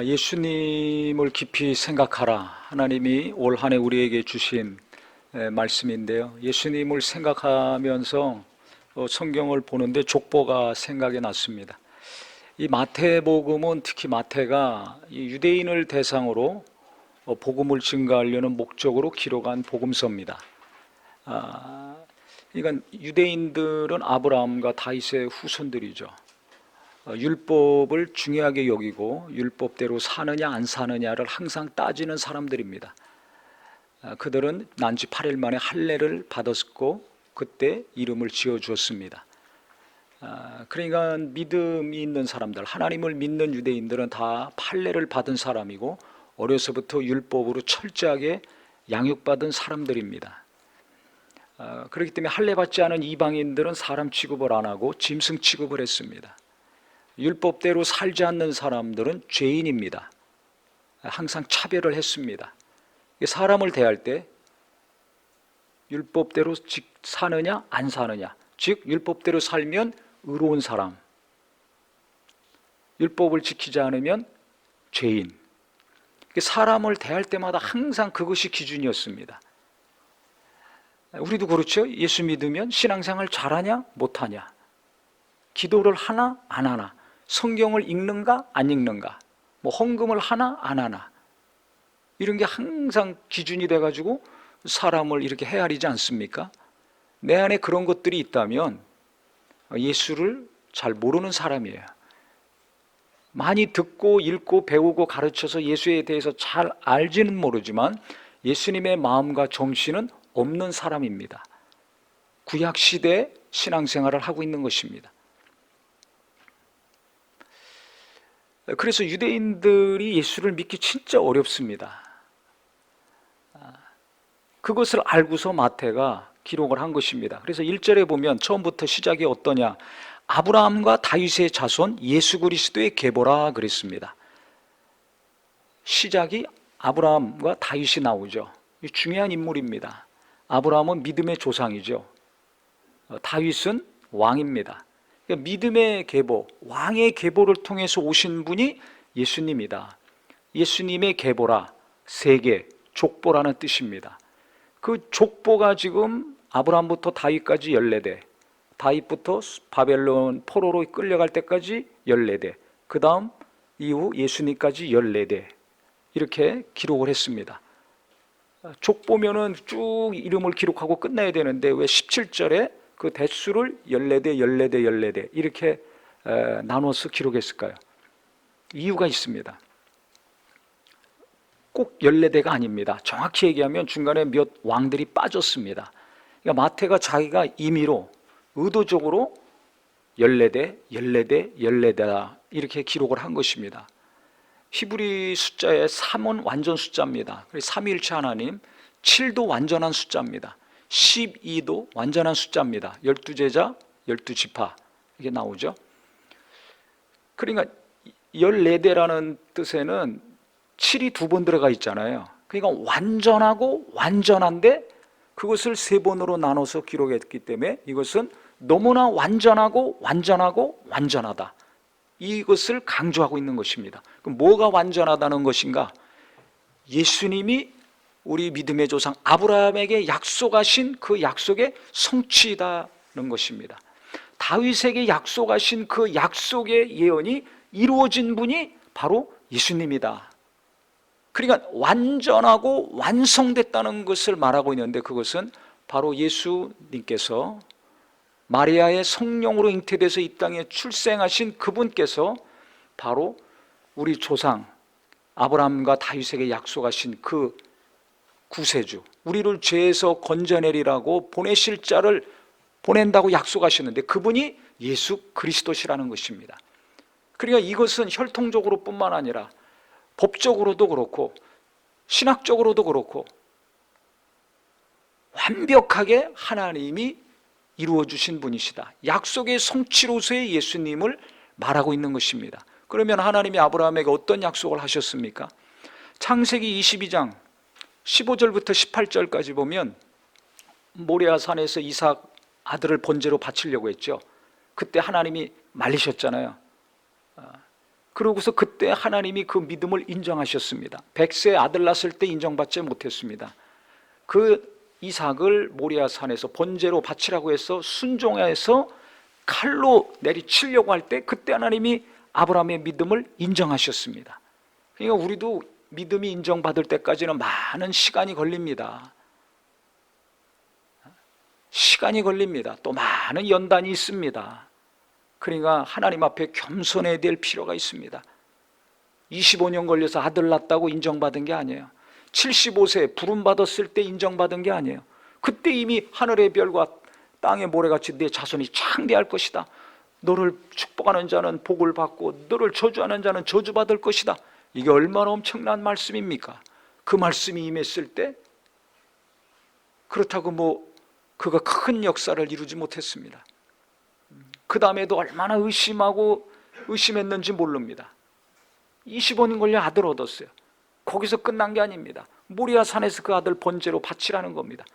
예수님을 깊이 생각하라. 하나님이 올 한 해 우리에게 주신 말씀인데요. 예수님을 생각하면서 성경을 보는데 족보가 생각이 났습니다. 이 마태복음은 특히 마태가 이 유대인을 대상으로 복음을 증가하려는 목적으로 기록한 복음서입니다. 그러니까 유대인들은 아브라함과 다윗의 후손들이죠. 율법을 중요하게 여기고 율법대로 사느냐 안 사느냐를 항상 따지는 사람들입니다. 그들은 난지 8일 만에 할례를 받았고 그때 이름을 지어주었습니다. 그러니까 믿음이 있는 사람들, 하나님을 믿는 유대인들은 다 할례를 받은 사람이고 어려서부터 율법으로 철저하게 양육받은 사람들입니다. 그렇기 때문에 할례 받지 않은 이방인들은 사람 취급을 안 하고 짐승 취급을 했습니다. 율법대로 살지 않는 사람들은 죄인입니다. 항상 차별을 했습니다. 사람을 대할 때 율법대로 사느냐 안 사느냐, 즉 율법대로 살면 의로운 사람, 율법을 지키지 않으면 죄인. 사람을 대할 때마다 항상 그것이 기준이었습니다. 우리도 그렇죠. 예수 믿으면 신앙생활 잘하냐 못하냐, 기도를 하나 안 하나, 성경을 읽는가 안 읽는가, 헌금을 하나 안 하나, 이런 게 항상 기준이 돼가지고 사람을 이렇게 헤아리지 않습니까? 내 안에 그런 것들이 있다면 예수를 잘 모르는 사람이에요. 많이 듣고 읽고 배우고 가르쳐서 예수에 대해서 잘 알지는 모르지만 예수님의 마음과 정신은 없는 사람입니다. 구약시대 신앙생활을 하고 있는 것입니다. 그래서 유대인들이 예수를 믿기 진짜 어렵습니다. 그것을 알고서 마태가 기록을 한 것입니다. 그래서 1절에 보면 처음부터 시작이 어떠냐, 아브라함과 다윗의 자손 예수 그리스도의 계보라 그랬습니다. 시작이 아브라함과 다윗이 나오죠. 중요한 인물입니다. 아브라함은 믿음의 조상이죠. 다윗은 왕입니다. 믿음의 계보, 왕의 계보를 통해서 오신 분이 예수님이다. 예수님의 계보라, 세계, 족보라는 뜻입니다. 그 족보가 지금 아브라함부터 다윗까지 14대, 다윗부터 바벨론 포로로 끌려갈 때까지 14대, 그 다음 이후 예수님까지 14대, 이렇게 기록을 했습니다. 족보면은 쭉 이름을 기록하고 끝나야 되는데 왜 17절에 그 대수를 14대, 14대, 14대 이렇게 나눠서 기록했을까요? 이유가 있습니다. 꼭 14대가 아닙니다. 정확히 얘기하면 중간에 몇 왕들이 빠졌습니다. 그러니까 마태가 자기가 임의로 의도적으로 14대, 14대, 14대다 이렇게 기록을 한 것입니다. 히브리 숫자의 3은 완전 숫자입니다. 삼위일체 하나님, 7도 완전한 숫자입니다. 12도 완전한 숫자입니다. 12제자, 12지파 이게 나오죠. 그러니까 14대라는 뜻에는 7이 2번 들어가 있잖아요. 그러니까 완전하고 완전한데 그것을 3번으로 나눠서 기록했기 때문에 이것은 너무나 완전하고 완전하고 완전하다, 이것을 강조하고 있는 것입니다. 그럼 뭐가 완전하다는 것인가? 예수님이 우리 믿음의 조상 아브라함에게 약속하신 그 약속의 성취다는 것입니다. 다윗에게 약속하신 그 약속의 예언이 이루어진 분이 바로 예수님이다. 그러니까 완전하고 완성됐다는 것을 말하고 있는데 그것은 바로 예수님께서 마리아의 성령으로 잉태돼서 이 땅에 출생하신 그분께서 바로 우리 조상 아브라함과 다윗에게 약속하신 그 구세주, 우리를 죄에서 건져내리라고 보내실 자를 보낸다고 약속하셨는데 그분이 예수 그리스도시라는 것입니다. 그러니까 이것은 혈통적으로 뿐만 아니라 법적으로도 그렇고 신학적으로도 그렇고 완벽하게 하나님이 이루어 주신 분이시다. 약속의 성취로서의 예수님을 말하고 있는 것입니다. 그러면 하나님이 아브라함에게 어떤 약속을 하셨습니까? 창세기 22장 15절부터 18절까지 보면 모레아 산에서 이삭 아들을 번제로 바치려고 했죠. 그때 하나님이 말리셨잖아요. 그러고서 그때 하나님이 그 믿음을 인정하셨습니다. 100세 아들 낳았을 때 인정받지 못했습니다. 그 이삭을 모리아산에서 번제로 바치라고 해서 순종해서 칼로 내리치려고 할 때 그때 하나님이 아브라함의 믿음을 인정하셨습니다. 그러니까 우리도 믿음이 인정받을 때까지는 많은 시간이 걸립니다. 시간이 걸립니다. 또 많은 연단이 있습니다. 그러니까 하나님 앞에 겸손해야 될 필요가 있습니다. 25년 걸려서 아들 낳았다고 인정받은 게 아니에요. 75세 부름받았을 때 인정받은 게 아니에요. 그때 이미 하늘의 별과 땅의 모래같이 내 자손이 창대할 것이다. 너를 축복하는 자는 복을 받고 너를 저주하는 자는 저주받을 것이다. 이게 얼마나 엄청난 말씀입니까? 그 말씀이 임했을 때 그렇다고 그가 큰 역사를 이루지 못했습니다. 그 다음에도 얼마나 의심했는지 모릅니다. 25년 걸려 아들 얻었어요. 거기서 끝난 게 아닙니다. 모리아 산에서 그 아들 번제로 바치라는 겁니다.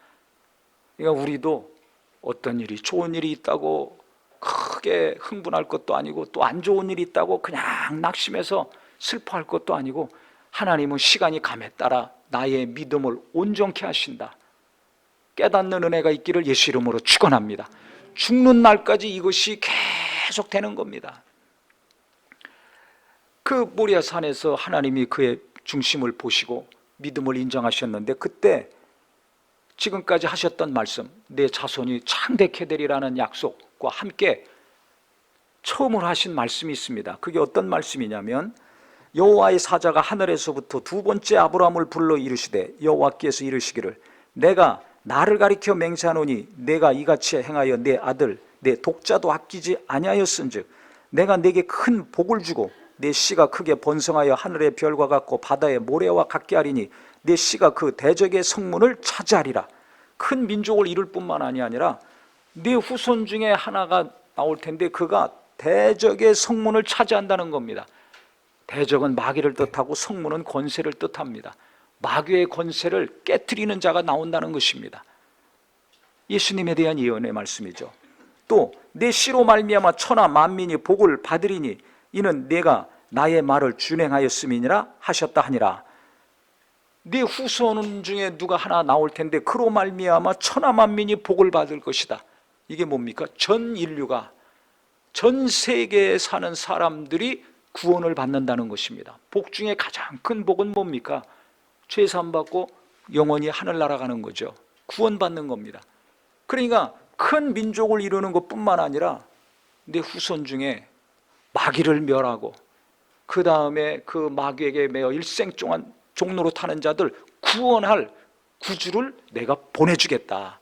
그러니까 우리도 어떤 일이 좋은 일이 있다고 크게 흥분할 것도 아니고 또 안 좋은 일이 있다고 그냥 낙심해서 슬퍼할 것도 아니고 하나님은 시간이 감에 따라 나의 믿음을 온전케 하신다. 깨닫는 은혜가 있기를 예수 이름으로 축원합니다. 죽는 날까지 이것이 계속 되는 겁니다. 그 모리아 산에서 하나님이 그의 중심을 보시고 믿음을 인정하셨는데 그때 지금까지 하셨던 말씀, 내 자손이 창대케 되리라는 약속과 함께 처음으로 하신 말씀이 있습니다. 그게 어떤 말씀이냐면 여호와의 사자가 하늘에서부터 두 번째 아브라함을 불러 이르시되 여호와께서 이르시기를 내가 나를 가리켜 맹세하노니 내가 이같이 행하여 내 아들 내 독자도 아끼지 아니하였은즉 내가 내게 큰 복을 주고 내 씨가 크게 번성하여 하늘의 별과 같고 바다의 모래와 같게 하리니 내 씨가 그 대적의 성문을 차지하리라. 큰 민족을 이룰 뿐만 아니라 네 후손 중에 하나가 나올 텐데 그가 대적의 성문을 차지한다는 겁니다. 대적은 마귀를 뜻하고 성문은 권세를 뜻합니다. 마귀의 권세를 깨트리는 자가 나온다는 것입니다. 예수님에 대한 예언의 말씀이죠. 또 내 씨로 말미암아 천하 만민이 복을 받으리니 이는 내가 나의 말을 준행하였음이니라 하셨다 하니라. 네 후손 중에 누가 하나 나올 텐데 그로 말미암아 천하 만민이 복을 받을 것이다. 이게 뭡니까? 전 인류가 전 세계에 사는 사람들이 구원을 받는다는 것입니다. 복 중에 가장 큰 복은 뭡니까? 죄 사함 받고 영원히 하늘나라 가는 거죠. 구원받는 겁니다. 그러니까 큰 민족을 이루는 것뿐만 아니라 내 후손 중에 마귀를 멸하고 그 다음에 그 마귀에게 매어 일생 동안 종로로 타는 자들 구원할 구주를 내가 보내주겠다.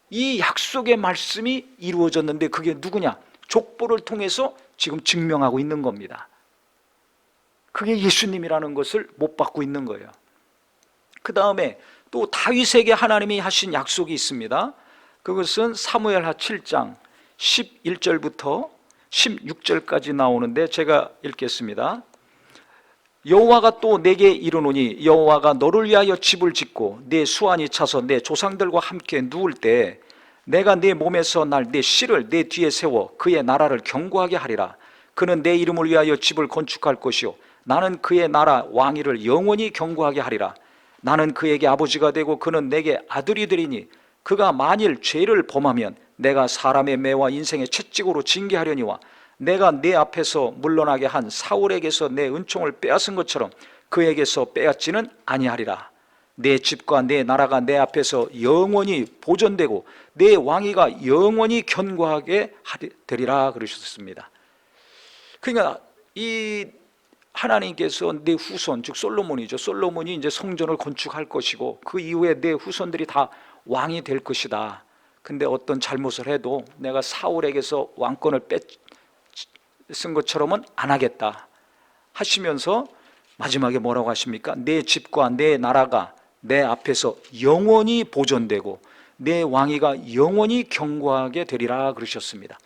이 약속의 말씀이 이루어졌는데 그게 누구냐? 족보를 통해서 지금 증명하고 있는 겁니다. 그게 예수님이라는 것을 못 받고 있는 거예요. 그 다음에 또 다윗에게 하나님이 하신 약속이 있습니다. 그것은 사무엘하 7장 11절부터 16절까지 나오는데 제가 읽겠습니다. 여호와가 또 내게 이르노니 여호와가 너를 위하여 집을 짓고 내 수완이 차서 내 조상들과 함께 누울 때 내가 내 몸에서 날 내 씨를 내 뒤에 세워 그의 나라를 견고하게 하리라. 그는 내 이름을 위하여 집을 건축할 것이요 나는 그의 나라 왕위를 영원히 견고하게 하리라. 나는 그에게 아버지가 되고 그는 내게 아들이 되리니 그가 만일 죄를 범하면 내가 사람의 매와 인생의 채찍으로 징계하려니와 내가 내 앞에서 물러나게 한 사울에게서 내 은총을 빼앗은 것처럼 그에게서 빼앗지는 아니하리라. 내 집과 내 나라가 내 앞에서 영원히 보존되고 내 왕위가 영원히 견고하게 되리라 그러셨습니다. 그러니까 이 하나님께서 내 후손, 즉 솔로몬이죠. 솔로몬이 이제 성전을 건축할 것이고 그 이후에 내 후손들이 다 왕이 될 것이다. 근데 어떤 잘못을 해도 내가 사울에게서 왕권을 뺏은 것처럼은 안 하겠다 하시면서 마지막에 뭐라고 하십니까? 내 집과 내 나라가 내 앞에서 영원히 보존되고 내 왕위가 영원히 견고하게 되리라 그러셨습니다.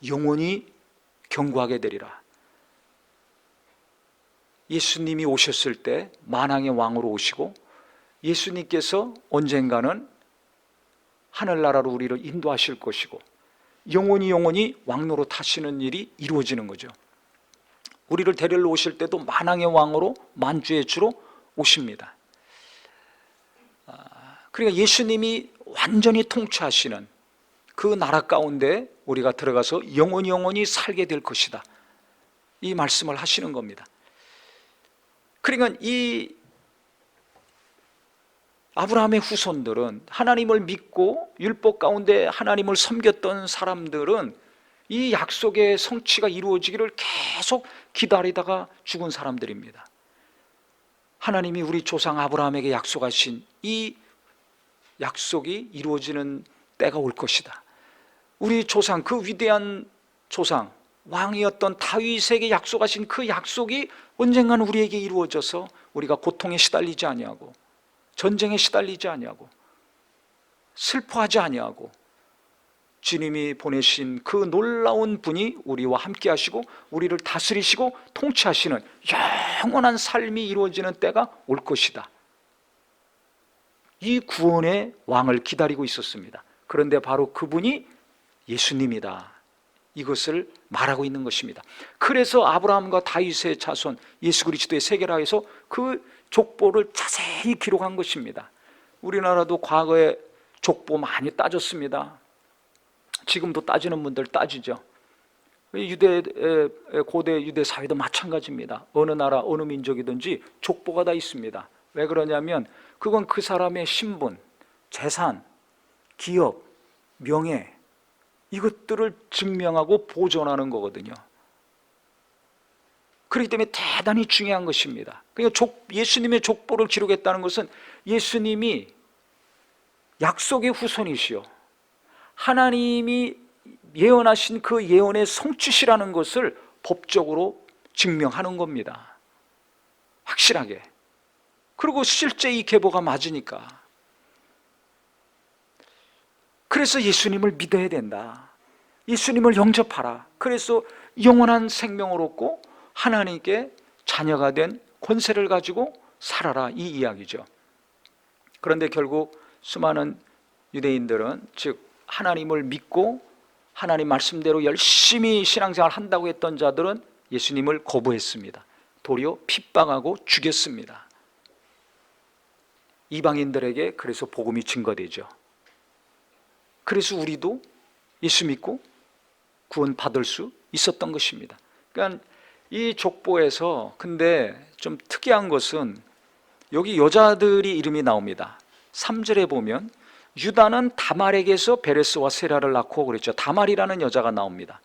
영원히 견고하게 되리라. 예수님이 오셨을 때 만왕의 왕으로 오시고 예수님께서 언젠가는 하늘나라로 우리를 인도하실 것이고 영원히 왕노로 타시는 일이 이루어지는 거죠. 우리를 데리러 오실 때도 만왕의 왕으로 만주의 주로 오십니다. 그러니까 예수님이 완전히 통치하시는 그 나라 가운데 우리가 들어가서 영원히 살게 될 것이다, 이 말씀을 하시는 겁니다. 그러니까 이 아브라함의 후손들은, 하나님을 믿고 율법 가운데 하나님을 섬겼던 사람들은 이 약속의 성취가 이루어지기를 계속 기다리다가 죽은 사람들입니다. 하나님이 우리 조상 아브라함에게 약속하신 이 약속이 이루어지는 때가 올 것이다. 우리 조상, 그 위대한 조상 왕이었던 다윗에게 약속하신 그 약속이 언젠간 우리에게 이루어져서 우리가 고통에 시달리지 아니하고, 전쟁에 시달리지 아니하고, 슬퍼하지 아니하고, 주님이 보내신 그 놀라운 분이 우리와 함께 하시고 우리를 다스리시고 통치하시는 영원한 삶이 이루어지는 때가 올 것이다. 이 구원의 왕을 기다리고 있었습니다. 그런데 바로 그분이 예수님이다, 이것을 말하고 있는 것입니다. 그래서 아브라함과 다윗의 자손 예수 그리스도의 세계라에서 그 족보를 자세히 기록한 것입니다. 우리나라도 과거에 족보 많이 따졌습니다. 지금도 따지는 분들 따지죠. 고대 유대 사회도 마찬가지입니다. 어느 나라 어느 민족이든지 족보가 다 있습니다. 왜 그러냐면 그건 그 사람의 신분, 재산, 기업, 명예, 이것들을 증명하고 보존하는 거거든요. 그렇기 때문에 대단히 중요한 것입니다. 그러니까 예수님의 족보를 기록했다는 것은 예수님이 약속의 후손이시요, 하나님이 예언하신 그 예언의 성취시라는 것을 법적으로 증명하는 겁니다. 확실하게. 그리고 실제 이 계보가 맞으니까. 그래서 예수님을 믿어야 된다. 예수님을 영접하라. 그래서 영원한 생명을 얻고 하나님께 자녀가 된 권세를 가지고 살아라, 이 이야기죠. 그런데 결국 수많은 유대인들은, 즉 하나님을 믿고 하나님 말씀대로 열심히 신앙생활 한다고 했던 자들은 예수님을 거부했습니다. 도리어 핍박하고 죽였습니다. 이방인들에게 그래서 복음이 증거되죠. 그래서 우리도 예수 믿고 구원 받을 수 있었던 것입니다. 그러니까 이 족보에서 근데 좀 특이한 것은 여기 여자들이 이름이 나옵니다. 3절에 보면 유다는 다말에게서 베레스와 세라를 낳고 그랬죠. 다말이라는 여자가 나옵니다.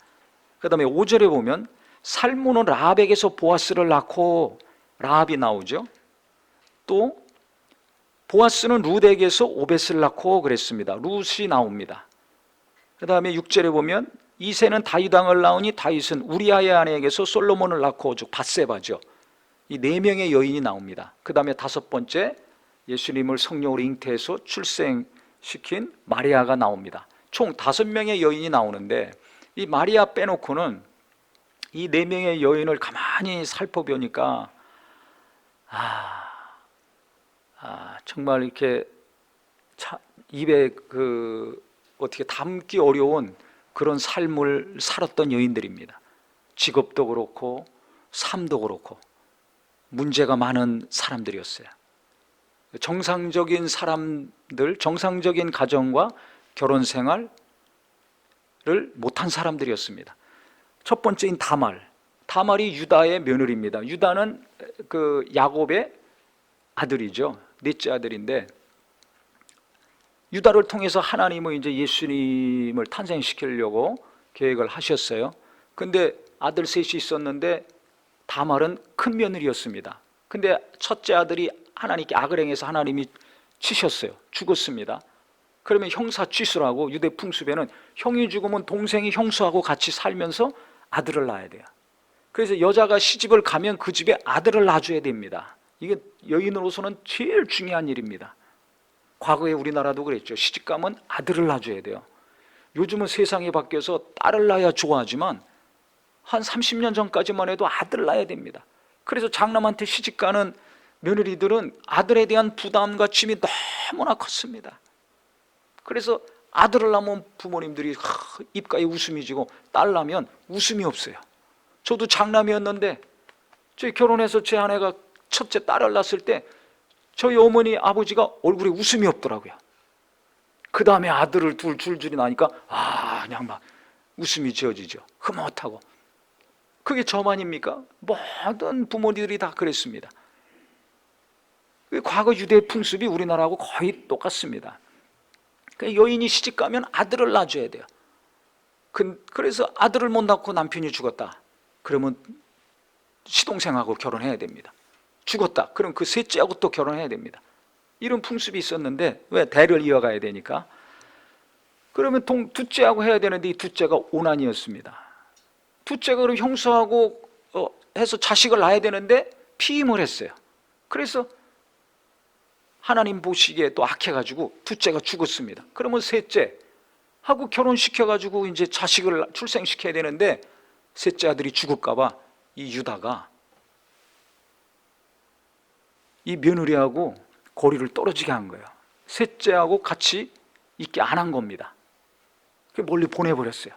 그 다음에 5절에 보면 살몬은 라합에게서 보아스를 낳고, 라합이 나오죠. 또 보아스는 룻에게서 오벳을 낳고 그랬습니다. 룻이 나옵니다. 그 다음에 6절에 보면 이새는 다윗 왕을 낳으니 다윗은 우리아의 아내에게서 솔로몬을 낳고, 즉 밧세바죠. 이 4명의 여인이 나옵니다. 그 다음에 5번째 예수님을 성령으로 잉태해서 출생시킨 마리아가 나옵니다. 총 5명의 여인이 나오는데 이 마리아 빼놓고는 이 4명의 여인을 가만히 살펴보니까 정말 이렇게 입에 어떻게 담기 어려운 그런 삶을 살았던 여인들입니다. 직업도 그렇고 삶도 그렇고 문제가 많은 사람들이었어요. 정상적인 사람들, 정상적인 가정과 결혼 생활을 못한 사람들이었습니다. 첫 번째인 다말이 유다의 며느리입니다. 유다는 그 야곱의 아들이죠. 넷째 아들인데 유다를 통해서 하나님은 이제 예수님을 탄생시키려고 계획을 하셨어요. 근데 아들 셋이 있었는데 다말은 큰 며느리였습니다. 근데 첫째 아들이 하나님께 악을 행해서 하나님이 치셨어요. 죽었습니다. 그러면 형사 취수라고, 유대 풍습에는 형이 죽으면 동생이 형수하고 같이 살면서 아들을 낳아야 돼요. 그래서 여자가 시집을 가면 그 집에 아들을 낳아줘야 됩니다. 이게 여인으로서는 제일 중요한 일입니다. 과거에 우리나라도 그랬죠. 시집가면 아들을 낳아줘야 돼요. 요즘은 세상이 바뀌어서 딸을 낳아야 좋아하지만 한 30년 전까지만 해도 아들을 낳아야 됩니다. 그래서 장남한테 시집가는 며느리들은 아들에 대한 부담과 짐이 너무나 컸습니다. 그래서 아들을 낳으면 부모님들이 입가에 웃음이 지고 딸 낳으면 웃음이 없어요. 저도 장남이었는데 저 결혼해서 제 아내가 첫째 딸을 낳았을 때 저희 어머니 아버지가 얼굴에 웃음이 없더라고요. 그 다음에 아들을 둘 줄줄이 나니까 그냥 막 웃음이 지어지죠. 흐뭇하고. 그게 저만입니까? 모든 부모님들이 다 그랬습니다. 과거 유대 풍습이 우리나라하고 거의 똑같습니다. 여인이 시집가면 아들을 낳아줘야 돼요. 그래서 아들을 못 낳고 남편이 죽었다 그러면 시동생하고 결혼해야 됩니다. 죽었다 그럼 그 셋째하고 또 결혼해야 됩니다. 이런 풍습이 있었는데, 왜? 대를 이어가야 되니까. 그러면 둘째하고 해야 되는데 이 둘째가 오난이었습니다. 둘째가 그럼 형수하고 해서 자식을 낳아야 되는데 피임을 했어요. 그래서 하나님 보시기에 또 악해가지고 둘째가 죽었습니다. 그러면 셋째 하고 결혼시켜가지고 이제 자식을 출생시켜야 되는데 셋째 아들이 죽을까봐 이 유다가 이 며느리하고 고리를 떨어지게 한 거예요. 셋째하고 같이 있게 안 한 겁니다. 멀리 보내버렸어요.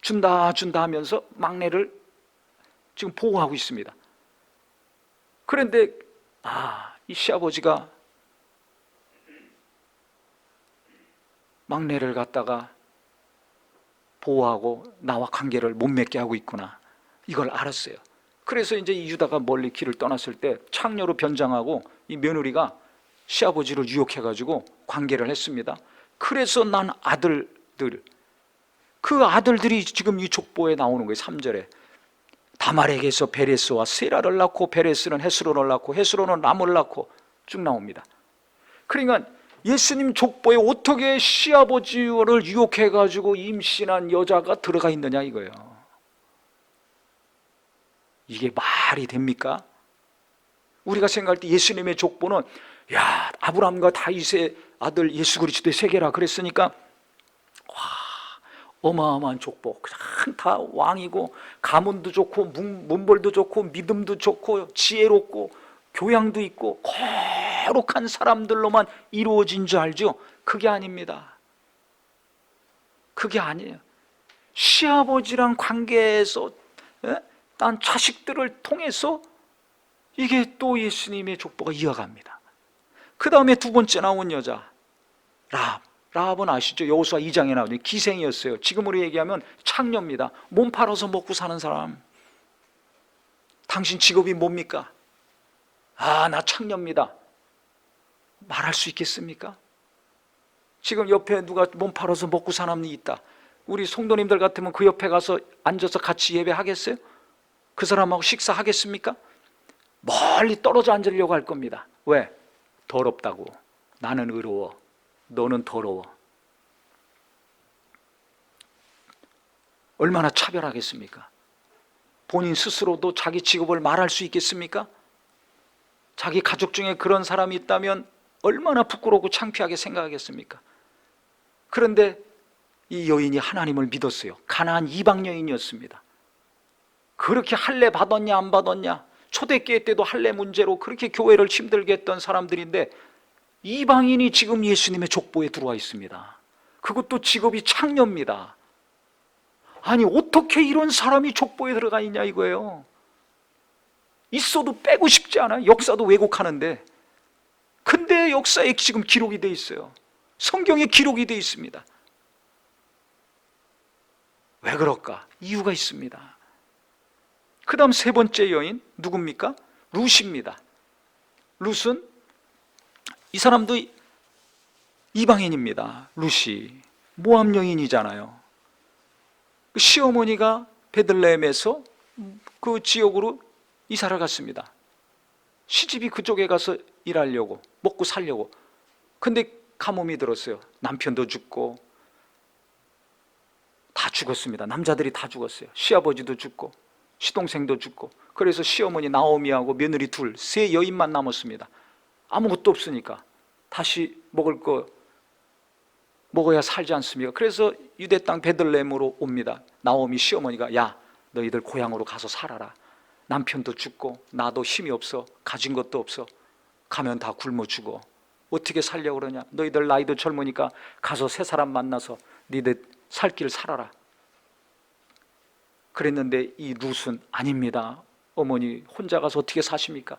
준다 하면서 막내를 지금 보호하고 있습니다. 그런데 이 시아버지가 막내를 갖다가 보호하고 나와 관계를 못 맺게 하고 있구나, 이걸 알았어요. 그래서 이제 이 유다가 멀리 길을 떠났을 때 창녀로 변장하고 이 며느리가 시아버지를 유혹해가지고 관계를 했습니다. 그래서 난 아들들, 그 아들들이 지금 이 족보에 나오는 거예요. 3절에 다말에게서 베레스와 세라를 낳고 베레스는 헤스론을 낳고 헤스론은 람을 낳고 쭉 나옵니다. 그러니까 예수님 족보에 어떻게 시아버지를 유혹해가지고 임신한 여자가 들어가 있느냐 이거예요. 이게 말이 됩니까? 우리가 생각할 때 예수님의 족보는 아브라함과 다윗의 아들 예수 그리스도의 세계라 그랬으니까 어마어마한 족보, 그냥 다 왕이고 가문도 좋고 문벌도 좋고 믿음도 좋고 지혜롭고 교양도 있고 거룩한 사람들로만 이루어진 줄 알죠? 그게 아닙니다. 그게 아니에요. 시아버지랑 관계에서 난 자식들을 통해서 이게 또 예수님의 족보가 이어갑니다. 그 다음에 두 번째 나온 여자 라합은 아시죠? 여호수아 2장에 나오는 기생이었어요. 지금으로 얘기하면 창녀입니다. 몸 팔아서 먹고 사는 사람. 당신 직업이 뭡니까? 나 창녀입니다. 말할 수 있겠습니까? 지금 옆에 누가 몸 팔아서 먹고 사는 사람이 있다, 우리 성도님들 같으면 그 옆에 가서 앉아서 같이 예배하겠어요? 그 사람하고 식사하겠습니까? 멀리 떨어져 앉으려고 할 겁니다. 왜? 더럽다고. 나는 의로워, 너는 더러워. 얼마나 차별하겠습니까? 본인 스스로도 자기 직업을 말할 수 있겠습니까? 자기 가족 중에 그런 사람이 있다면 얼마나 부끄럽고 창피하게 생각하겠습니까? 그런데 이 여인이 하나님을 믿었어요. 가나안 이방 여인이었습니다. 그렇게 할례 받았냐 안 받았냐, 초대교회 때도 할례 문제로 그렇게 교회를 힘들게 했던 사람들인데 이방인이 지금 예수님의 족보에 들어와 있습니다. 그것도 직업이 창녀입니다. 아니 어떻게 이런 사람이 족보에 들어가 있냐 이거예요. 있어도 빼고 싶지 않아요. 역사도 왜곡하는데. 근데 역사에 지금 기록이 돼 있어요. 성경에 기록이 돼 있습니다. 왜 그럴까? 이유가 있습니다. 그 다음 세 번째 여인 누굽니까? 룻입니다. 룻은 이 사람도 이방인입니다. 룻이 모압 여인이잖아요. 시어머니가 베들레헴에서 그 지역으로 이사를 갔습니다. 시집이 그쪽에 가서 일하려고, 먹고 살려고. 근데 가뭄이 들었어요. 남편도 죽고 다 죽었습니다. 남자들이 다 죽었어요. 시아버지도 죽고 시동생도 죽고. 그래서 시어머니 나오미하고 며느리 세 여인만 남았습니다. 아무것도 없으니까 다시 먹을 거 먹어야 살지 않습니까? 그래서 유대 땅 베들레헴으로 옵니다. 나오미 시어머니가 너희들 고향으로 가서 살아라. 남편도 죽고 나도 힘이 없어, 가진 것도 없어, 가면 다 굶어 죽어. 어떻게 살려고 그러냐? 너희들 나이도 젊으니까 가서 새 사람 만나서 니들 살 길 살아라. 그랬는데 이 룻은 아닙니다. 어머니 혼자 가서 어떻게 사십니까?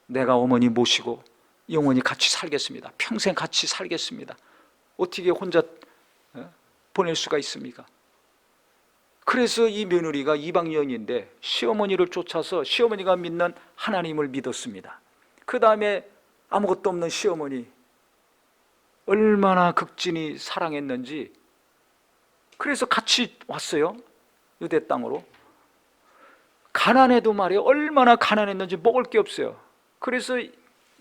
내가 어머니 모시고 영원히 같이 살겠습니다. 평생 같이 살겠습니다. 어떻게 혼자 보낼 수가 있습니까? 그래서 이 며느리가 이방 여인인데 시어머니를 쫓아서 시어머니가 믿는 하나님을 믿었습니다. 그 다음에 아무것도 없는 시어머니 얼마나 극진히 사랑했는지, 그래서 같이 왔어요. 유대 땅으로. 가난해도 말이에요. 얼마나 가난했는지 먹을 게 없어요. 그래서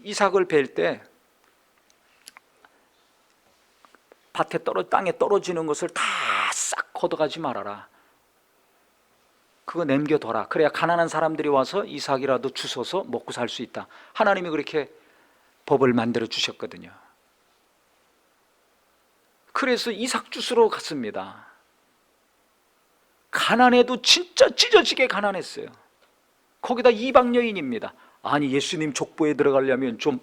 이삭을 벨 때 밭에 땅에 떨어지는 것을 다 싹 걷어가지 말아라. 그거 남겨둬라. 그래야 가난한 사람들이 와서 이삭이라도 주워서 먹고 살 수 있다. 하나님이 그렇게 법을 만들어 주셨거든요. 그래서 이삭 주스러 갔습니다. 가난해도 진짜 찢어지게 가난했어요. 거기다 이방 여인입니다. 아니 예수님 족보에 들어가려면 좀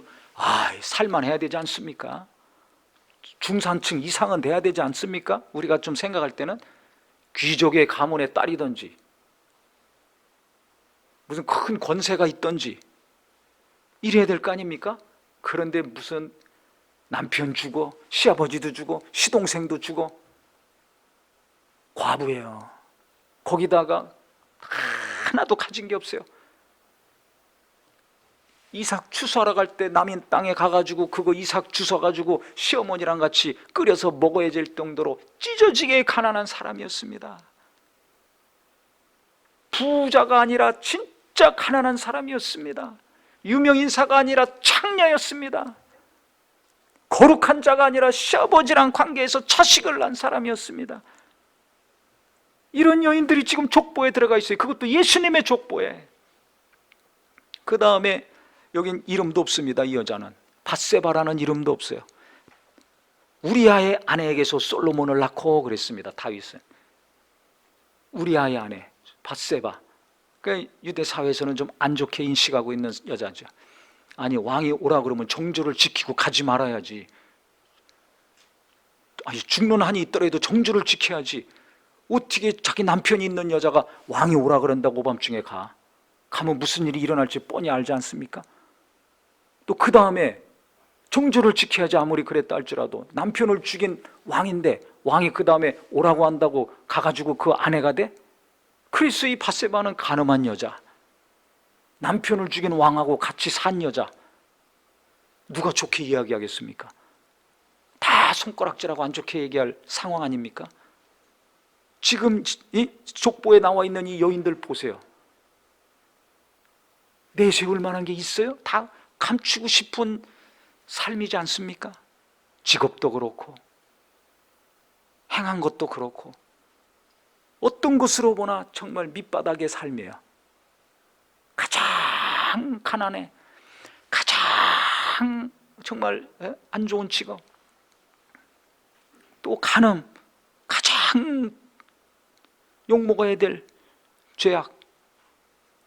살만해야 되지 않습니까? 중산층 이상은 돼야 되지 않습니까? 우리가 좀 생각할 때는 귀족의 가문의 딸이든지 무슨 큰 권세가 있던지 이래야 될 거 아닙니까? 그런데 무슨 남편 주고 시아버지도 주고 시동생도 주고 과부예요. 거기다가 하나도 가진 게 없어요. 이삭 추수하러 갈 때 남인 땅에 가가지고 그거 이삭 주워가지고 시어머니랑 같이 끓여서 먹어야 될 정도로 찢어지게 가난한 사람이었습니다. 부자가 아니라 진짜 가난한 사람이었습니다. 유명인사가 아니라 창녀였습니다. 거룩한 자가 아니라 시아버지랑 관계에서 자식을 낳은 사람이었습니다. 이런 여인들이 지금 족보에 들어가 있어요. 그것도 예수님의 족보에. 그 다음에 여긴 이름도 없습니다. 이 여자는 밧세바라는 이름도 없어요. 우리아의 아내에게서 솔로몬을 낳고 그랬습니다. 다윗은 우리아의 아내 밧세바. 그러니까 유대 사회에서는 좀 안 좋게 인식하고 있는 여자죠. 아니 왕이 오라 그러면 정조를 지키고 가지 말아야지. 아니 죽는 한이 있더라도 정조를 지켜야지. 어떻게 자기 남편이 있는 여자가 왕이 오라 그런다고 오밤중에 가면 무슨 일이 일어날지 뻔히 알지 않습니까? 또 그 다음에 정조를 지켜야지. 아무리 그랬다 할지라도 남편을 죽인 왕인데 왕이 그 다음에 오라고 한다고 가가지고 그 아내가 돼? 그래서 이 밧세바는 간음한 여자, 남편을 죽인 왕하고 같이 산 여자, 누가 좋게 이야기하겠습니까? 다 손가락질하고 안 좋게 얘기할 상황 아닙니까? 지금 이 족보에 나와 있는 이 여인들 보세요. 내세울 만한 게 있어요? 다 감추고 싶은 삶이지 않습니까? 직업도 그렇고 행한 것도 그렇고 어떤 것으로 보나 정말 밑바닥의 삶이에요. 가장 가난해, 가장 정말 안 좋은 직업, 또 간음, 가장 욕먹어야 될 죄악,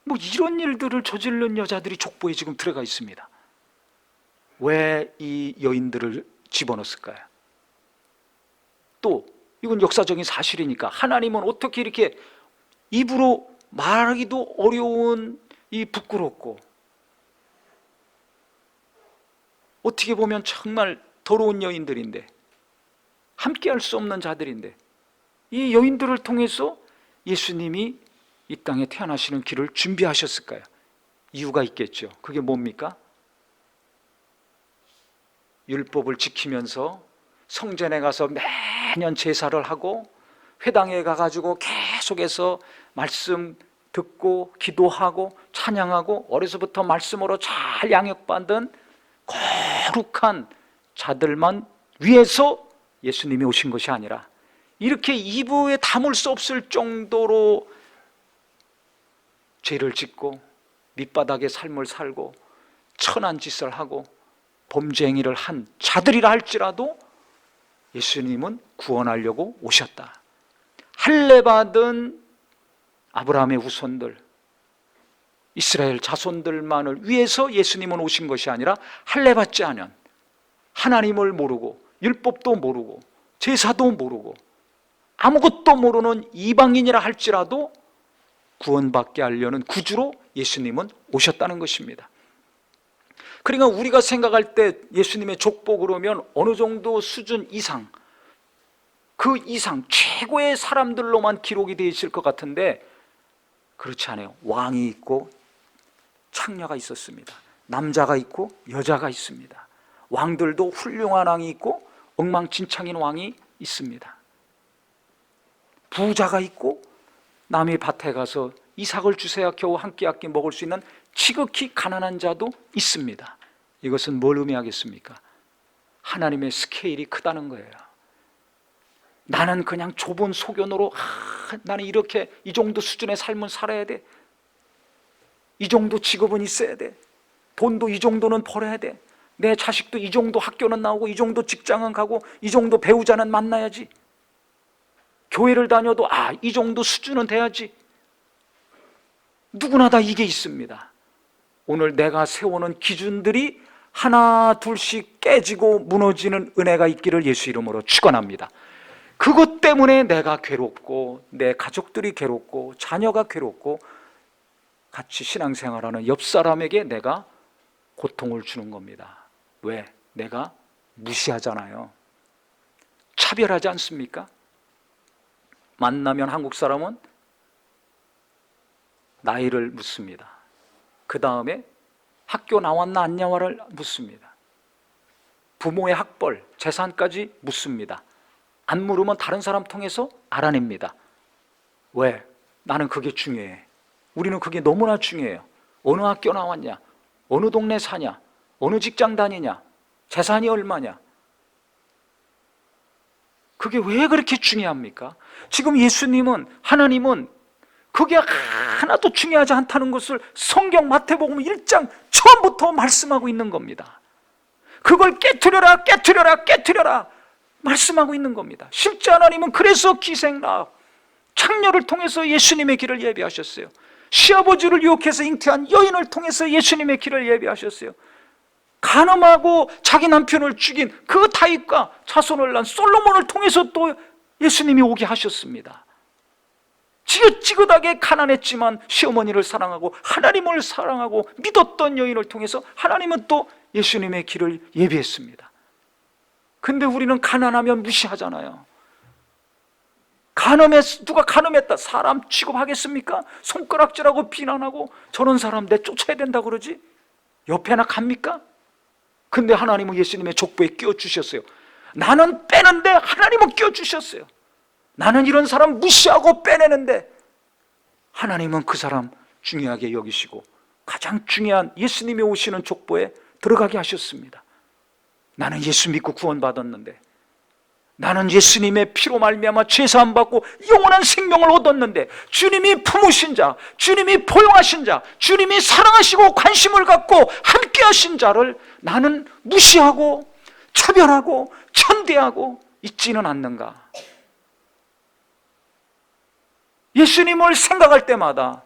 뭐 이런 일들을 저지른 여자들이 족보에 지금 들어가 있습니다. 왜 이 여인들을 집어넣었을까요? 또 이건 역사적인 사실이니까 하나님은 어떻게 이렇게 입으로 말하기도 어려운 이 부끄럽고 어떻게 보면 정말 더러운 여인들인데 함께 할 수 없는 자들인데 이 여인들을 통해서 예수님이 이 땅에 태어나시는 길을 준비하셨을까요? 이유가 있겠죠. 그게 뭡니까? 율법을 지키면서 성전에 가서 매년 제사를 하고 회당에 가가지고 계속해서 말씀 듣고 기도하고 찬양하고 어려서부터 말씀으로 잘 양육받은 거룩한 자들만 위해서 예수님이 오신 것이 아니라 이렇게 입에 담을 수 없을 정도로 죄를 짓고 밑바닥의 삶을 살고 천한 짓을 하고 범죄 행위를 한 자들이라 할지라도 예수님은 구원하려고 오셨다. 할례받은 아브라함의 후손들, 이스라엘 자손들만을 위해서 예수님은 오신 것이 아니라 할례받지 않은 하나님을 모르고 율법도 모르고 제사도 모르고 아무것도 모르는 이방인이라 할지라도 구원받게 하려는 구주로 예수님은 오셨다는 것입니다. 그러니까 우리가 생각할 때 예수님의 족보 그러면 어느 정도 수준 이상, 그 이상 최고의 사람들로만 기록이 되어 있을 것 같은데 그렇지 않아요. 왕이 있고 창녀가 있었습니다. 남자가 있고 여자가 있습니다. 왕들도 훌륭한 왕이 있고 엉망진창인 왕이 있습니다. 부자가 있고 남의 밭에 가서 이삭을 주세야 겨우 한 끼 아끼 먹을 수 있는 지극히 가난한 자도 있습니다. 이것은 뭘 의미하겠습니까? 하나님의 스케일이 크다는 거예요. 나는 그냥 좁은 소견으로 나는 이렇게 이 정도 수준의 삶을 살아야 돼, 이 정도 직업은 있어야 돼, 돈도 이 정도는 벌어야 돼, 내 자식도 이 정도 학교는 나오고 이 정도 직장은 가고 이 정도 배우자는 만나야지, 교회를 다녀도 이 정도 수준은 돼야지. 누구나 다 이게 있습니다. 오늘 내가 세우는 기준들이 하나 둘씩 깨지고 무너지는 은혜가 있기를 예수 이름으로 축원합니다. 그것 때문에 내가 괴롭고 내 가족들이 괴롭고 자녀가 괴롭고 같이 신앙생활하는 옆 사람에게 내가 고통을 주는 겁니다. 왜? 내가 무시하잖아요. 차별하지 않습니까? 만나면 한국 사람은 나이를 묻습니다. 그 다음에 학교 나왔나 안 나와를 묻습니다. 부모의 학벌, 재산까지 묻습니다. 안 물으면 다른 사람 통해서 알아냅니다. 왜? 나는 그게 중요해. 우리는 그게 너무나 중요해요. 어느 학교 나왔냐, 어느 동네 사냐, 어느 직장 다니냐, 재산이 얼마냐. 그게 왜 그렇게 중요합니까? 지금 예수님은, 하나님은 그게 하나도 중요하지 않다는 것을 성경 마태복음 1장 처음부터 말씀하고 있는 겁니다. 그걸 깨트려라 깨트려라 깨트려라 말씀하고 있는 겁니다. 실제 하나님은 그래서 기생라 창녀를 통해서 예수님의 길을 예비하셨어요. 시아버지를 유혹해서 잉태한 여인을 통해서 예수님의 길을 예비하셨어요. 간음하고 자기 남편을 죽인 그 다윗과 자손을 낳은 솔로몬을 통해서 또 예수님이 오게 하셨습니다. 지긋지긋하게 가난했지만 시어머니를 사랑하고 하나님을 사랑하고 믿었던 여인을 통해서 하나님은 또 예수님의 길을 예비했습니다. 근데 우리는 가난하면 무시하잖아요. 누가 가늠했다 사람 취급하겠습니까? 손가락질하고 비난하고 저런 사람 내 쫓아야 된다 그러지? 옆에나 갑니까? 근데 하나님은 예수님의 족보에 끼워주셨어요. 나는 빼는데 하나님은 끼워주셨어요. 나는 이런 사람 무시하고 빼내는데 하나님은 그 사람 중요하게 여기시고 가장 중요한 예수님이 오시는 족보에 들어가게 하셨습니다. 나는 예수 믿고 구원받았는데, 나는 예수님의 피로 말미암아 죄사함 받고 영원한 생명을 얻었는데, 주님이 품으신 자, 주님이 포용하신 자, 주님이 사랑하시고 관심을 갖고 함께 하신 자를 나는 무시하고 차별하고 천대하고 있지는 않는가? 예수님을 생각할 때마다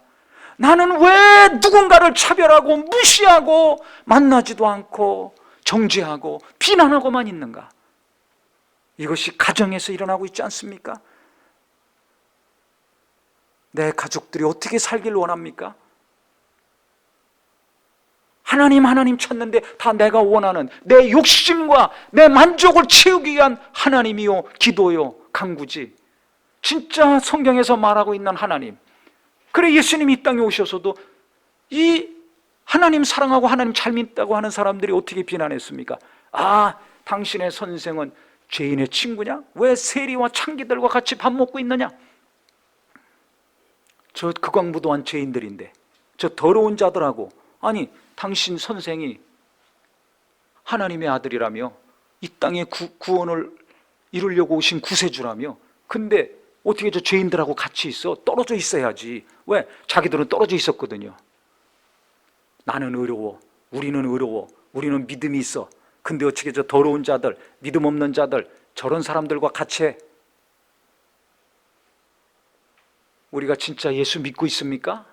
나는 왜 누군가를 차별하고 무시하고 만나지도 않고 정죄하고 비난하고만 있는가? 이것이 가정에서 일어나고 있지 않습니까? 내 가족들이 어떻게 살길 원합니까? 하나님 찾는데 다 내가 원하는 내 욕심과 내 만족을 채우기 위한 하나님이요 기도요 간구지. 진짜 성경에서 말하고 있는 하나님. 그래 예수님이 이 땅에 오셔서도 이 하나님 사랑하고 하나님 잘 믿다고 하는 사람들이 어떻게 비난했습니까? 당신의 선생은 죄인의 친구냐? 왜 세리와 창기들과 같이 밥 먹고 있느냐? 저 극악무도한 죄인들인데, 저 더러운 자들하고, 아니 당신 선생이 하나님의 아들이라며 이 땅에 구원을 이루려고 오신 구세주라며, 근데 어떻게 저 죄인들하고 같이 있어? 떨어져 있어야지. 왜? 자기들은 떨어져 있었거든요. 나는 의로워, 우리는 의로워, 우리는 믿음이 있어. 근데 어떻게 저 더러운 자들, 믿음 없는 자들, 저런 사람들과 같이 해? 우리가 진짜 예수 믿고 있습니까?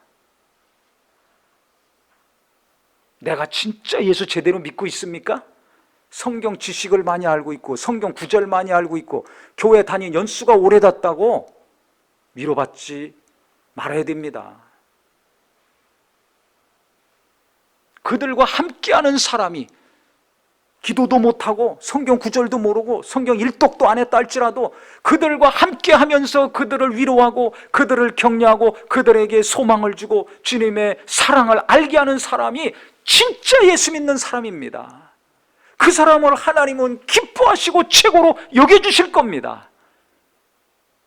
내가 진짜 예수 제대로 믿고 있습니까? 성경 지식을 많이 알고 있고 성경 구절 많이 알고 있고 교회 다닌 연수가 오래됐다고 위로받지 말아야 됩니다. 그들과 함께하는 사람이 기도도 못하고 성경 구절도 모르고 성경 일독도 안 했다 할지라도 그들과 함께하면서 그들을 위로하고 그들을 격려하고 그들에게 소망을 주고 주님의 사랑을 알게 하는 사람이 진짜 예수 믿는 사람입니다. 그 사람을 하나님은 기뻐하시고 최고로 여겨주실 겁니다.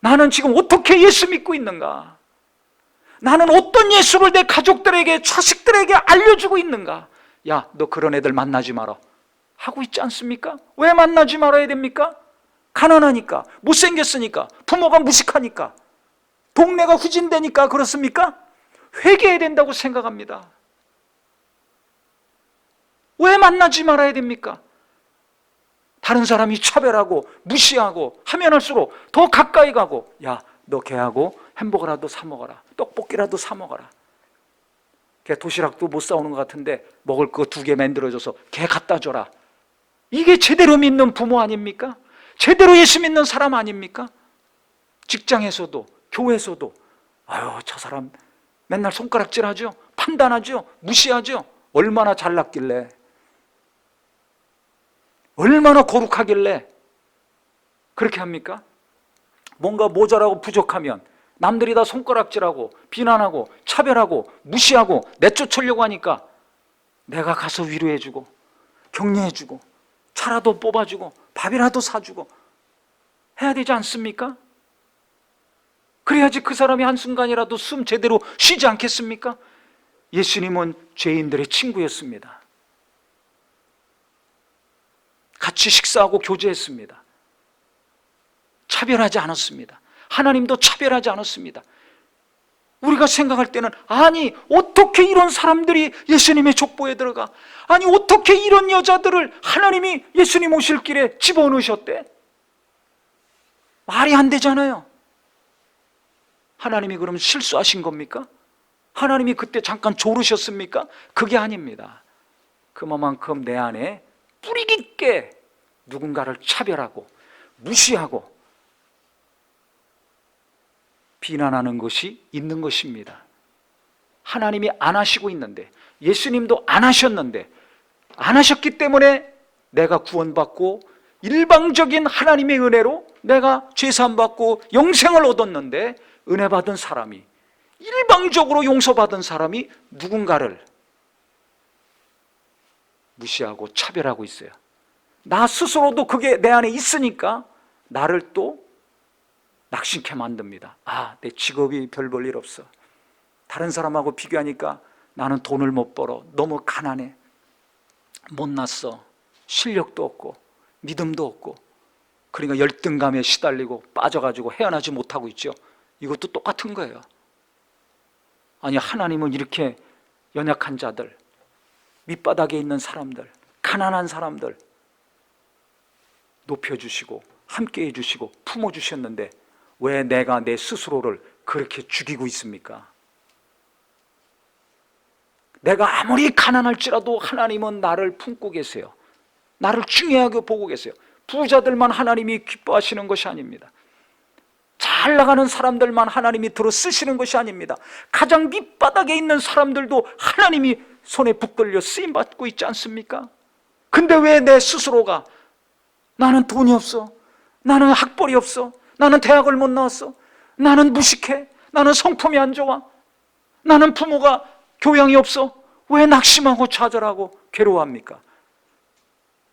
나는 지금 어떻게 예수 믿고 있는가? 나는 어떤 예수를 내 가족들에게, 자식들에게 알려주고 있는가? 야, 너 그런 애들 만나지 마라 하고 있지 않습니까? 왜 만나지 말아야 됩니까? 가난하니까, 못생겼으니까, 부모가 무식하니까, 동네가 후진되니까 그렇습니까? 회개해야 된다고 생각합니다. 왜 만나지 말아야 됩니까? 다른 사람이 차별하고 무시하고 하면 할수록 더 가까이 가고, 야, 너 걔하고 햄버거라도 사 먹어라, 떡볶이라도 사 먹어라. 걔 도시락도 못 사오는 것 같은데 먹을 거 2개 만들어줘서 걔 갖다 줘라. 이게 제대로 믿는 부모 아닙니까? 제대로 예수 믿는 사람 아닙니까? 직장에서도 교회에서도 아유, 저 사람 맨날 손가락질하죠, 판단하죠, 무시하죠. 얼마나 잘났길래, 얼마나 거룩하길래 그렇게 합니까? 뭔가 모자라고 부족하면 남들이 다 손가락질하고 비난하고 차별하고 무시하고 내쫓으려고 하니까 내가 가서 위로해주고 격려해주고 차라도 뽑아주고 밥이라도 사주고 해야 되지 않습니까? 그래야지 그 사람이 한순간이라도 숨 제대로 쉬지 않겠습니까? 예수님은 죄인들의 친구였습니다. 같이 식사하고 교제했습니다. 차별하지 않았습니다. 하나님도 차별하지 않았습니다. 우리가 생각할 때는 아니, 어떻게 이런 사람들이 예수님의 족보에 들어가? 아니, 어떻게 이런 여자들을 하나님이 예수님 오실 길에 집어넣으셨대? 말이 안 되잖아요. 하나님이 그럼 실수하신 겁니까? 하나님이 그때 잠깐 졸으셨습니까? 그게 아닙니다. 그만큼 내 안에 뿌리 깊게 누군가를 차별하고 무시하고 비난하는 것이 있는 것입니다. 하나님이 안 하시고 있는데, 예수님도 안 하셨는데, 안 하셨기 때문에 내가 구원받고 일방적인 하나님의 은혜로 내가 죄사함 받고 영생을 얻었는데, 은혜 받은 사람이, 일방적으로 용서받은 사람이 누군가를 무시하고 차별하고 있어요. 나 스스로도 그게 내 안에 있으니까 나를 또 낙심케 만듭니다. 아, 내 직업이 별 볼 일 없어. 다른 사람하고 비교하니까 나는 돈을 못 벌어. 너무 가난해. 못났어. 실력도 없고 믿음도 없고. 그러니까 열등감에 시달리고 빠져가지고 헤어나지 못하고 있죠. 이것도 똑같은 거예요. 아니, 하나님은 이렇게 연약한 자들, 밑바닥에 있는 사람들, 가난한 사람들 높여주시고 함께 해주시고 품어주셨는데 왜 내가 내 스스로를 그렇게 죽이고 있습니까? 내가 아무리 가난할지라도 하나님은 나를 품고 계세요. 나를 중요하게 보고 계세요. 부자들만 하나님이 기뻐하시는 것이 아닙니다. 잘 나가는 사람들만 하나님이 들어 쓰시는 것이 아닙니다. 가장 밑바닥에 있는 사람들도 하나님이 손에 붙들려 쓰임받고 있지 않습니까? 근데 왜 내 스스로가 나는 돈이 없어, 나는 학벌이 없어, 나는 대학을 못 나왔어, 나는 무식해, 나는 성품이 안 좋아, 나는 부모가 교양이 없어, 왜 낙심하고 좌절하고 괴로워합니까?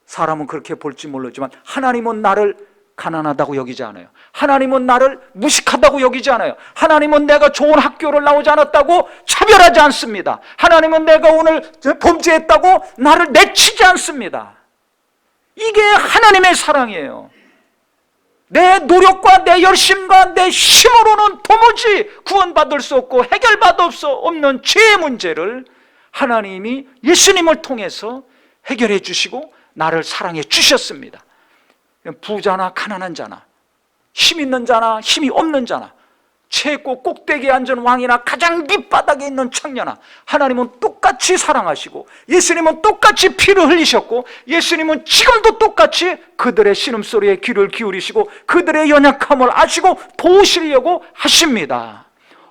사람은 그렇게 볼지 모르지만 하나님은 나를 가난하다고 여기지 않아요. 하나님은 나를 무식하다고 여기지 않아요. 하나님은 내가 좋은 학교를 나오지 않았다고 차별하지 않습니다. 하나님은 내가 오늘 범죄했다고 나를 내치지 않습니다. 이게 하나님의 사랑이에요. 내 노력과 내 열심과 내 힘으로는 도무지 구원받을 수 없고 해결받을 수 없는 죄의 문제를 하나님이 예수님을 통해서 해결해 주시고 나를 사랑해 주셨습니다. 부자나 가난한 자나 힘 있는 자나 힘이 없는 자나 최고 꼭대기에 앉은 왕이나 가장 밑바닥에 있는 청년아, 하나님은 똑같이 사랑하시고 예수님은 똑같이 피를 흘리셨고 예수님은 지금도 똑같이 그들의 신음소리에 귀를 기울이시고 그들의 연약함을 아시고 도우시려고 하십니다.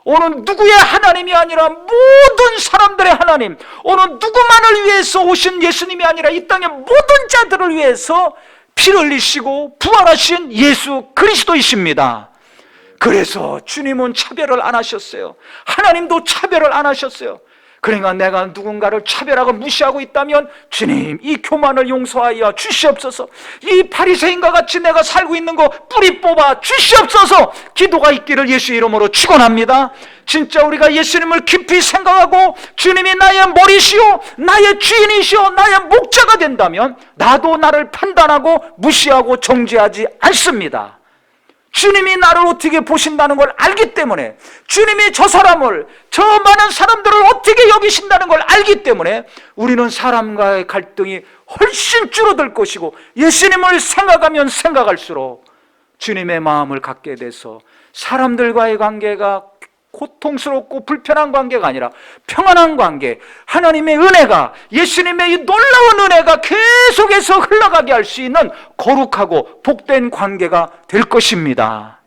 오늘 누구의 하나님이 아니라 모든 사람들의 하나님, 하나님, 어느 누구만을 위해서 오신 예수님이 아니라 이 땅의 모든 자들을 위해서 피를 흘리시고 부활하신 예수 그리스도이십니다. 그래서 주님은 차별을 안 하셨어요. 하나님도 차별을 안 하셨어요. 그러니까 내가 누군가를 차별하고 무시하고 있다면 주님, 이 교만을 용서하여 주시옵소서. 이 바리새인과 같이 내가 살고 있는 거 뿌리 뽑아 주시옵소서. 기도가 있기를 예수 이름으로 축원합니다. 진짜 우리가 예수님을 깊이 생각하고 주님이 나의 머리시오, 나의 주인이시오, 나의 목자가 된다면 나도 나를 판단하고 무시하고 정죄하지 않습니다. 주님이 나를 어떻게 보신다는 걸 알기 때문에, 주님이 저 사람을, 저 많은 사람들을 어떻게 여기신다는 걸 알기 때문에 우리는 사람과의 갈등이 훨씬 줄어들 것이고, 예수님을 생각하면 생각할수록 주님의 마음을 갖게 돼서 사람들과의 관계가 고통스럽고 불편한 관계가 아니라 평안한 관계, 하나님의 은혜가, 예수님의 이 놀라운 은혜가 계속해서 흘러가게 할 수 있는 거룩하고 복된 관계가 될 것입니다.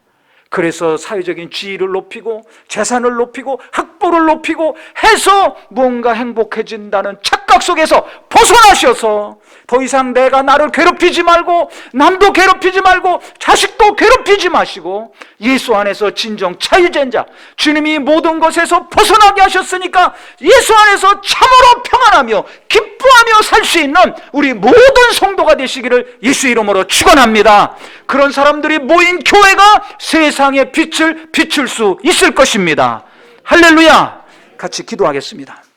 그래서 사회적인 지위를 높이고 재산을 높이고 학벌을 높이고 해서 무언가 행복해진다는 착각 속에서 벗어나셔서 더 이상 내가 나를 괴롭히지 말고 남도 괴롭히지 말고 자식도 괴롭히지 마시고 예수 안에서 진정 자유자자, 주님이 모든 것에서 벗어나게 하셨으니까 예수 안에서 참으로 평안하며 기뻐하며 살 수 있는 우리 모든 성도가 되시기를 예수 이름으로 축원합니다. 그런 사람들이 모인 교회가 세상의 빛을 비출 수 있을 것입니다. 할렐루야. 같이 기도하겠습니다.